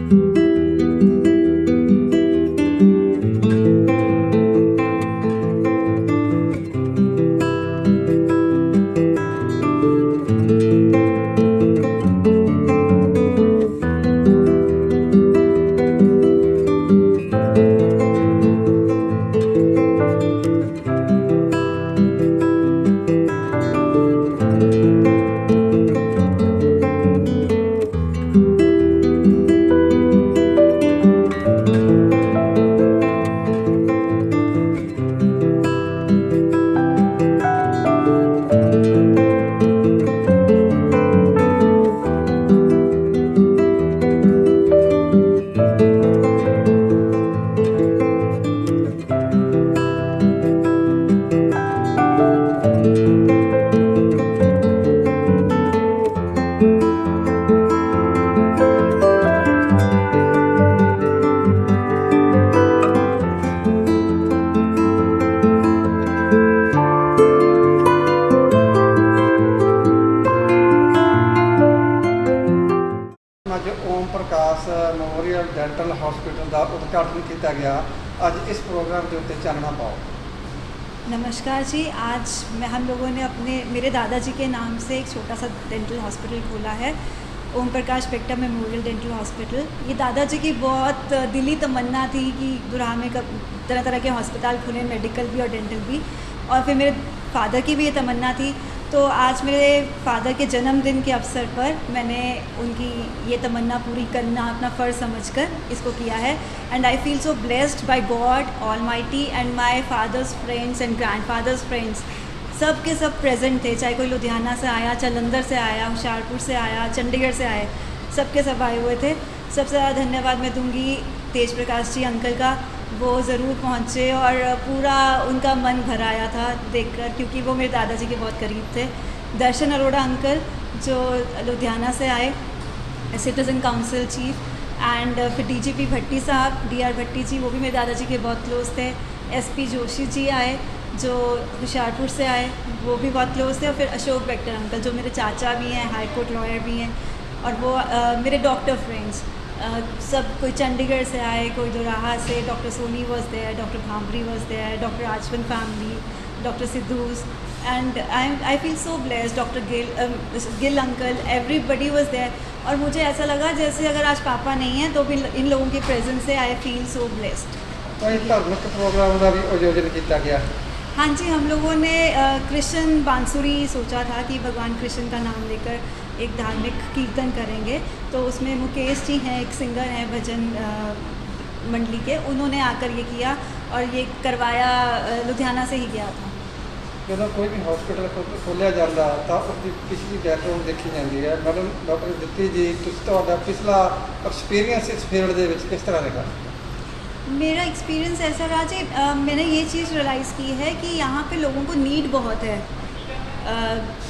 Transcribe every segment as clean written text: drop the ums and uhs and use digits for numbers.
ਅੱਜ Om Prakash memorial dental hospital का उद्घाटन किया गया। अज इस प्रोग्राम के उत्ते चानना पाओ। नमस्कार जी। आज हम लोगों ने मेरे दादाजी के नाम से एक छोटा सा डेंटल हॉस्पिटल खोला है, Om Prakash पेक्टा memorial dental hospital. ये दादाजी की बहुत दिली तमन्ना थी कि दुराहा में तरह तरह के हॉस्पिटल खुले, मेडिकल भी और डेंटल भी, और फिर मेरे फादर की भी ये तमन्ना थी। तो आज मेरे फादर के जन्मदिन के अवसर पर मैंने उनकी ये तमन्ना पूरी करना अपना फ़र्ज़ समझकर इसको किया है। And I feel so blessed by God almighty and my fathers friends and grandfathers friends. सब के सब प्रेजेंट थे, चाहे कोई लुधियाना से आया, जालंधर से आया, होशियारपुर से आया, चंडीगढ़ से आए, सब के सब आए हुए थे। सबसे ज़्यादा धन्यवाद मैं दूंगी तेज प्रकाश जी अंकल का। वो ज़रूर पहुँचे और पूरा उनका मन भर आया था देखकर, क्योंकि वो मेरे दादाजी के बहुत करीब थे। दर्शन अरोड़ा अंकल जो लुधियाना से आए, सिटीज़न काउंसिल चीफ, एंड फिर डीजीपी भट्टी साहब, डीआर भट्टी जी, वो भी मेरे दादाजी के बहुत क्लोज थे। एसपी जोशी जी आए जो होशियारपुर से आए, वो भी बहुत क्लोज थे। और फिर अशोक बेक्टर अंकल जो मेरे चाचा भी हैं, हाई कोर्ट लॉयर भी हैं, और वो मेरे डॉक्टर फ्रेंड्स सब, कोई चंडीगढ़ से आए, कोई दोराहा से, doctor Soni was there, doctor Bhamri was there, doctor Rajwan family, doctor Sidhus, and I feel so blessed. Doctor Gill uncle, everybody was there. और मुझे ऐसा लगा जैसे अगर आज पापा नहीं हैं तो भी इन लोगों के प्रेजेंस से आई फील सो ब्लेस्ड। धार्मिक प्रोग्राम का भी आयोजन किया गया। हाँ जी, हम लोगों ने कृष्ण बांसुरी सोचा था कि भगवान कृष्ण का नाम लेकर एक धार्मिक कीर्तन करेंगे। तो उसमें मुकेश जी हैं, एक सिंगर हैं भजन मंडली के, उन्होंने आकर ये किया और ये करवाया लुधियाना से ही गया था। जो कोई भी हॉस्पिटल खोलिया जाता तो उसकी पिछली बैकग्राउंड देखी जाती है। मैडम डॉक्टर दित्ती जी, तुहाडा पिछला एक्सपीरियंस इस फील्ड के किस तरह रहा? मेरा एक्सपीरियंस ऐसा रहा जी, मैंने ये चीज़ रियलाइज़ की है कि यहाँ पे लोगों को नीड बहुत है।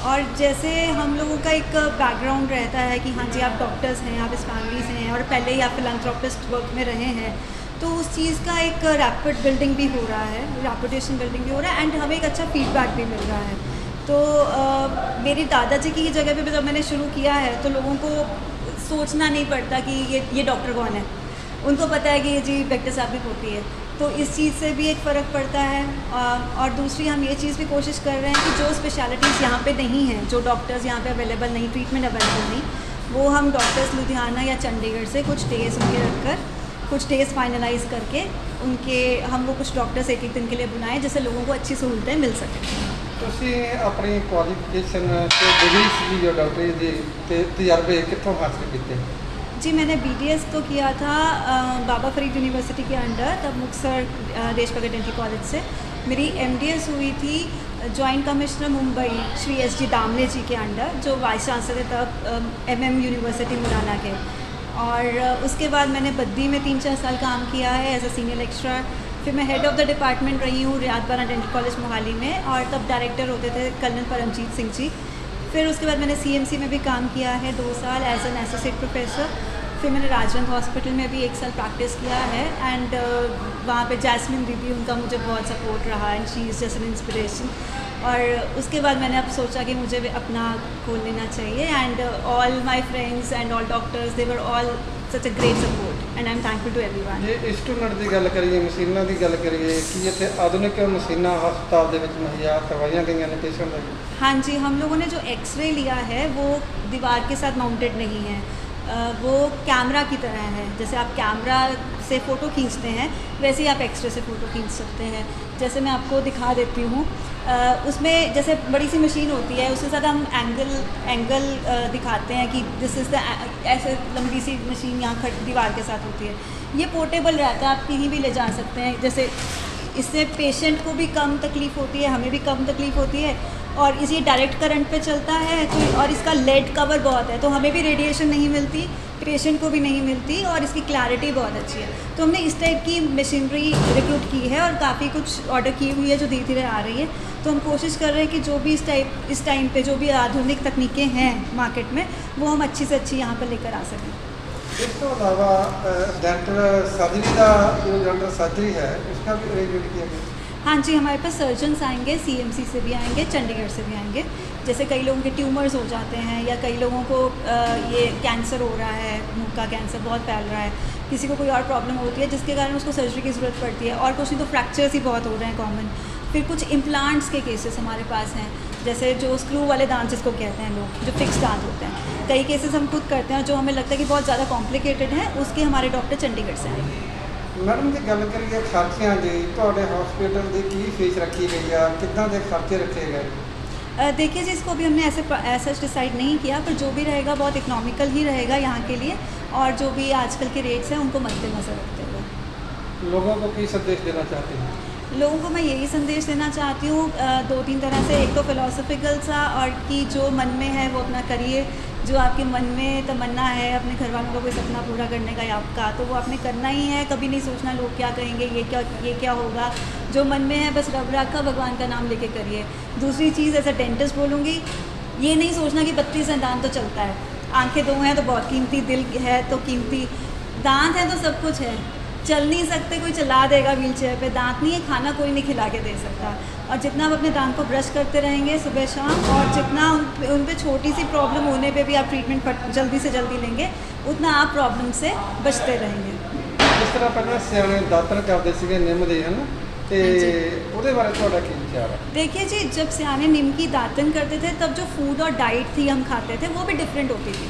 और जैसे हम लोगों का एक बैकग्राउंड रहता है कि हाँ जी आप डॉक्टर्स हैं, आप इस फैमिली से हैं और पहले ही आप फिलैंथ्रोपिस्ट वर्क में रहे हैं, तो उस चीज़ का एक रैपिड बिल्डिंग भी हो रहा है, रेपुटेशन बिल्डिंग भी हो रहा है, एंड हमें एक अच्छा फीडबैक भी मिल रहा है। तो मेरी दादाजी की जगह पे जब मैंने शुरू किया है तो लोगों को सोचना नहीं पड़ता कि ये डॉक्टर कौन है, उनको पता है कि ये जी बेक्टर साहब की पोती है। तो इस चीज़ से भी एक फ़र्क पड़ता है। और दूसरी हम ये चीज़ भी कोशिश कर रहे हैं कि जो स्पेशलिटीज़ यहाँ पे नहीं हैं, जो डॉक्टर्स यहाँ पे अवेलेबल नहीं, ट्रीटमेंट अवेलेबल नहीं, वो हम डॉक्टर्स लुधियाना या चंडीगढ़ से कुछ डेज़ उनके रखकर, कुछ डेज़ फाइनलाइज करके उनके हम वो कुछ डॉक्टर्स एक दिन के लिए बुलाएं जिससे लोगों को अच्छी सहूलतें मिल सकें। तुसी अपनी क्वालिफिकेशन ते डिग्री सी जो डॉक्टरी दी ते तजर्बे कितों हासिल किए? जी मैंने BDS तो किया था बाबा फरीद यूनिवर्सिटी के अंडर, तब मुक्तसर देश भगत डेंटल कॉलेज से। मेरी MDS हुई थी joint commissioner Mumbai Shri SG Damle ji के अंडर, जो वाइस चांसलर थे तब MM यूनिवर्सिटी मुराना के। और उसके बाद मैंने बद्दी में 3-4 साल काम किया है एज अ सीनियर लेक्चरर। फिर मैं हेड ऑफ़ द डिपार्टमेंट रही हूँ रियाद बारा डेंटल कॉलेज मोहाली में, और तब डायरेक्टर होते थे कर्नल परमजीत सिंह जी। फिर उसके बाद मैंने CMC में भी काम किया है 2 साल एज एन एसोसिएट प्रोफेसर। फिर मैंने राजवंत हॉस्पिटल में भी 1 साल प्रैक्टिस किया है, एंड वहाँ पे जैस्मिन दीदी, उनका मुझे बहुत सपोर्ट रहा, and she is just an inspiration. और उसके बाद मैंने अब सोचा कि मुझे भी अपना खोल लेना चाहिए, and all my friends and all doctors they were all such a great support, and I'm thankful to everyone. ਜੇ ਇੰਸਟਰੂਮੈਂਟ ਦੀ ਗੱਲ ਕਰੀਏ, ਮਸ਼ੀਨਾਂ ਦੀ ਗੱਲ ਕਰੀਏ, ਕੀ ਇੱਥੇ ਆਧੁਨਿਕ ਮਸ਼ੀਨਾਂ ਹਸਪਤਾਲ ਦੇ ਵਿੱਚ ਮੁਹੱਈਆ ਕਰਵਾਈਆਂ ਗਈਆਂ ਨੇ ਪੇਸ਼ੈਂਟ ਦੇ? हाँ जी, हम लोगों ने जो एक्सरे लिया है वो दीवार के साथ माउंटेड नहीं है, वो कैमरा की तरह है। जैसे आप कैमरा से फ़ोटो खींचते हैं वैसे ही आप एक्सरे से फ़ोटो खींच सकते हैं। जैसे मैं आपको दिखा देती हूँ, उसमें जैसे बड़ी सी मशीन होती है, उसके साथ हम एंगल दिखाते हैं कि दिस इज़ द ऐसे लंबी सी मशीन यहाँ दीवार के साथ होती है। ये पोर्टेबल रहता है, आप कहीं भी ले जा सकते हैं। जैसे इससे पेशेंट को भी कम तकलीफ़ होती है, हमें भी कम तकलीफ़ होती है, और इसी डायरेक्ट करंट पे चलता है तो, और इसका लेड कवर बहुत है तो हमें भी रेडिएशन नहीं मिलती, पेशेंट को भी नहीं मिलती, और इसकी क्लैरिटी बहुत अच्छी है। तो हमने इस टाइप की मशीनरी रिक्रूट की है और काफ़ी कुछ ऑर्डर की हुई है जो धीरे धीरे आ रही है। तो हम कोशिश कर रहे हैं कि जो भी इस टाइम पे जो भी आधुनिक तकनीकें हैं मार्केट में वो हम अच्छी से अच्छी यहाँ पर लेकर आ सकें। ਇਸ ਤੋਂ ਇਲਾਵਾ डेंटल सर्जरी का जो डेंटल सर्जरी है उसका भी अरेंजमेंट किया गया? हाँ जी, हमारे पास सर्जन्स आएंगे, सीएमसी से भी आएंगे, चंडीगढ़ से भी आएंगे। जैसे कई लोगों के ट्यूमर्स हो जाते हैं या कई लोगों को ये कैंसर हो रहा है, मुंह का कैंसर बहुत फैल रहा है, किसी को कोई और प्रॉब्लम होती है जिसके कारण उसको सर्जरी की ज़रूरत पड़ती है, और कुछ नहीं तो फ्रैक्चर्स ही बहुत हो रहे हैं कॉमन। फिर कुछ इम्प्लांट्स के केसेस हमारे पास हैं, जैसे जो स्क्रू वाले दांत जिसको कहते हैं लोग, जो फिक्स दांत होते हैं, कई केसेस हम खुद करते हैं, जो हमें लगता है कि बहुत ज़्यादा कॉम्प्लिकेटेड है, उसके हमारे डॉक्टर चंडीगढ़ से आएंगे। मैडम जी गल करिए खर्चियां की, ਤੁਹਾਡੇ हॉस्पिटल की की फीस रखी गई है, कितना के खर्चे रखे गए? देखिए जी, इसको अभी हमने ऐसा डिसाइड नहीं किया, पर जो भी रहेगा बहुत इकोनॉमिकल ही रहेगा यहाँ के लिए, और जो भी आजकल के रेट्स हैं उनको मद्देनज़र रखते हुए। लोगों को की संदेश देना चाहते हैं? लोगों को मैं यही संदेश देना चाहती हूँ, 2-3 तरह से। एक तो फिलोसफिकल सा, और कि जो मन में है वो अपना करिए, जो आपके मन में तमन्ना है अपने घर वालों का कोई सपना पूरा करने का या आपका, तो वो आपने करना ही है। कभी नहीं सोचना लोग क्या कहेंगे, ये क्या होगा। जो मन में है बस रब रखा, भगवान का नाम लेके करिए। दूसरी चीज़ एज अ डेंटिस्ट बोलूँगी, ये नहीं सोचना कि 32 दांत तो चलता है, आंखें 2 हैं तो बहुत कीमती, दिल है तो कीमती, दांत है तो सब कुछ है। चल नहीं सकते, कोई चला देगा व्हील चेयर पर, दांत नहीं है, खाना कोई नहीं खिला के दे सकता। और जितना आप अपने दांत को ब्रश करते रहेंगे सुबह शाम, और जितना उन पे छोटी सी प्रॉब्लम होने पे भी आप ट्रीटमेंट जल्दी से जल्दी लेंगे, उतना आप प्रॉब्लम से बचते रहेंगे। जिस तरह पहले सियाने दातन करते थे निम दे, है ना, तो ਉਹਦੇ ਬਾਰੇ ਤੁਹਾਡਾ ਕੀ ਵਿਚਾਰ है? देखिए जी, जब सियाने नीम की दातन करते थे तब जो फूड और डाइट थी हम खाते थे वो भी डिफरेंट होती थी।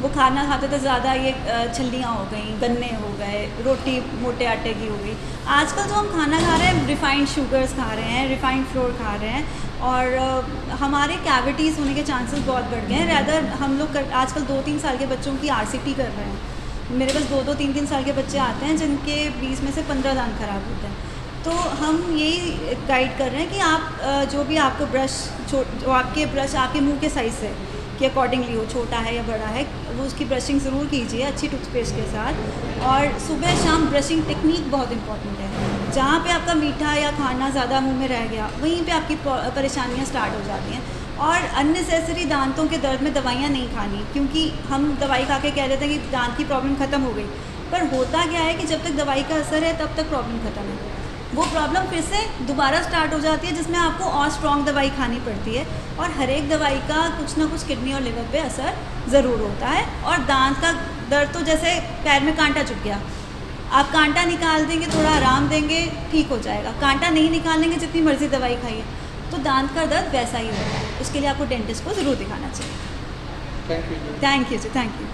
वो खाना खाते थे ज़्यादा, ये छल्लियाँ हो गई, गन्ने हो गए, रोटी मोटे आटे की हो गई। आजकल जो हम खाना खा रहे हैं रिफ़ाइंड शुगर्स खा रहे हैं, रिफ़ाइंड फ्लोर खा रहे हैं, और हमारे कैविटीज़ होने के चांसेस बहुत बढ़ गए हैं। रैदर हम लोग आजकल 2-3 साल के बच्चों की RCT कर रहे हैं। मेरे पास 2-2, 3-3 साल के बच्चे आते हैं जिनके 20 में से 15 दांत खराब होते हैं। तो हम यही गाइड कर रहे हैं कि आप जो भी आपको ब्रश, जो आपके ब्रश आपके मुंह के साइज़ से के अकॉर्डिंगली हो, छोटा है या बड़ा है, वो उसकी ब्रशिंग ज़रूर कीजिए अच्छी टूथपेस्ट के साथ। और सुबह शाम ब्रशिंग टेक्निक बहुत इंपॉर्टेंट है। जहाँ पे आपका मीठा या खाना ज़्यादा मुंह में रह गया, वहीं पे आपकी परेशानियाँ स्टार्ट हो जाती हैं। और अननेसेसरी दांतों के दर्द में दवाइयाँ नहीं खानी, क्योंकि हम दवाई खा के कह देते हैं कि दांत की प्रॉब्लम ख़त्म हो गई, पर होता क्या है कि जब तक दवाई का असर है तब तक प्रॉब्लम ख़त्म है, वो प्रॉब्लम फिर से दोबारा स्टार्ट हो जाती है, जिसमें आपको और स्ट्रॉन्ग दवाई खानी पड़ती है। और हर एक दवाई का कुछ ना कुछ किडनी और लिवर पे असर ज़रूर होता है। और दांत का दर्द तो जैसे पैर में कांटा चुभ गया, आप कांटा निकाल देंगे, थोड़ा आराम देंगे, ठीक हो जाएगा। कांटा नहीं निकालेंगे, जितनी मर्ज़ी दवाई खाइए, तो दांत का दर्द वैसा ही होता है। उसके लिए आपको डेंटिस्ट को ज़रूर दिखाना चाहिए। Thank you. थैंक यू जी, थैंक यू।